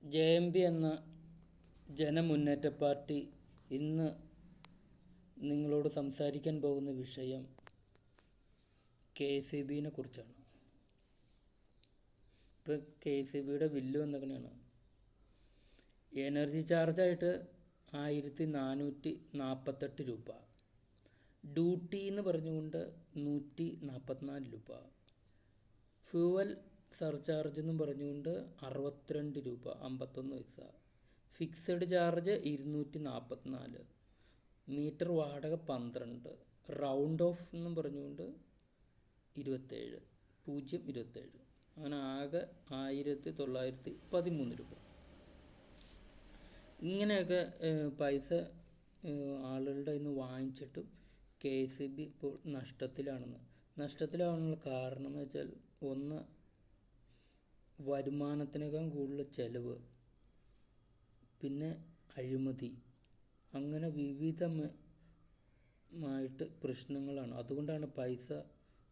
JMP എന്ന ജനമുന്നേറ്റ party ഇന്ന് നിങ്ങളോട് സംസാരിക്കാൻ പോകുന്ന വിഷയം KCBനെ കുറിച്ചാണ്. ഇപ്പോൾ KCBയുടെ ബില്ല് വന്നങ്ങനെയാണ്. എനർജി ചാർജായിട്ട് 1448 രൂപ, ഡ്യൂട്ടി എന്ന് പറഞ്ഞുകൊണ്ട് 144 രൂപ, ഫ്യൂവൽ സർചാർജ് എന്നും പറഞ്ഞുകൊണ്ട് 62 രൂപ 51 പൈസ, ഫിക്സഡ് ചാർജ് 244, മീറ്റർ വാടക 12, റൗണ്ട് ഓഫ് എന്നും പറഞ്ഞുകൊണ്ട് 27, അങ്ങനെ ആകെ 1913 രൂപ. ഇങ്ങനെയൊക്കെ പൈസ ആളുകളുടെ കയ്യിൽ നിന്ന് വാങ്ങിച്ചിട്ടും KCB ഇപ്പോൾ നഷ്ടത്തിലാവാനുള്ള കാരണം എന്ന് വെച്ചാൽ, ഒന്ന്, വരുമാനത്തിനേക്കാൾ കൂടുതൽ ചെലവ്, പിന്നെ അഴിമതി, അങ്ങനെ വിവിധമായിട്ട് പ്രശ്നങ്ങളാണ്. അതുകൊണ്ടാണ് പൈസ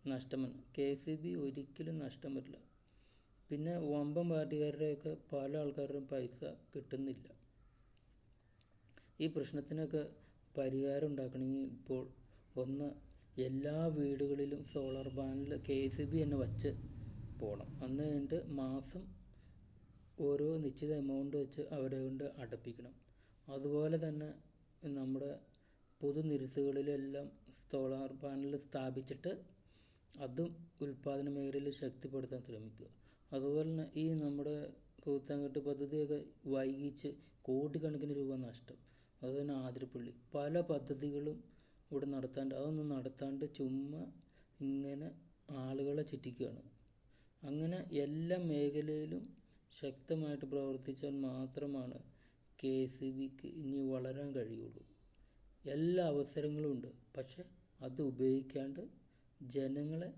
നഷ്ടം. KCB ഒരിക്കലും നഷ്ടം വരില്ല. പിന്നെ വമ്പൻ പാർട്ടിക്കാരുടെയൊക്കെ പല ആൾക്കാരുടെയും പൈസ കിട്ടുന്നില്ല. ഈ പ്രശ്നത്തിനൊക്കെ പരിഹാരം ഉണ്ടാക്കണമെങ്കിൽ ഇപ്പോൾ ഒന്ന്, എല്ലാ വീടുകളിലും സോളാർ പാനൽ KCB തന്നെ വച്ച് പോകണം. അന്ന് കഴിഞ്ഞിട്ട് മാസം ഓരോ നിശ്ചിത എമൗണ്ട് വെച്ച് അവരെ കൊണ്ട് അടപ്പിക്കണം. അതുപോലെ തന്നെ നമ്മുടെ പൊതുനിരത്തുകളിലെല്ലാം സോളാർ പാനൽ സ്ഥാപിച്ചിട്ട് അതും ഉൽപ്പാദന മേഖലയിൽ ശക്തിപ്പെടുത്താൻ ശ്രമിക്കുക. അതുപോലെ തന്നെ ഈ നമ്മുടെ പൂത്താൻകെട്ട് പദ്ധതിയൊക്കെ വൈകിച്ച് കോടിക്കണക്കിന് രൂപ നഷ്ടം. അതുപോലെ ആതിരപ്പള്ളി പല പദ്ധതികളും ഇവിടെ അതൊന്നും നടത്താണ്ട് ചുമ്മാ ഇങ്ങനെ ആളുകളെ ചുറ്റിക്കുകയാണ്. അങ്ങനെ എല്ലാ മേഖലയിലും ശക്തമായിട്ട് പ്രവർത്തിച്ചാൽ മാത്രമാണ് KCBക്ക് ഇനി വളരാൻ കഴിയുള്ളൂ. എല്ലാ അവസരങ്ങളും ഉണ്ട്, പക്ഷെ അത് ഉപയോഗിക്കാണ്ട് ജനങ്ങളെ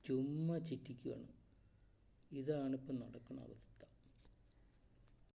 ചുമ്മാ ചുറ്റിക്കുകയാണ്. ഇതാണിപ്പോൾ നടക്കുന്ന അവസ്ഥ.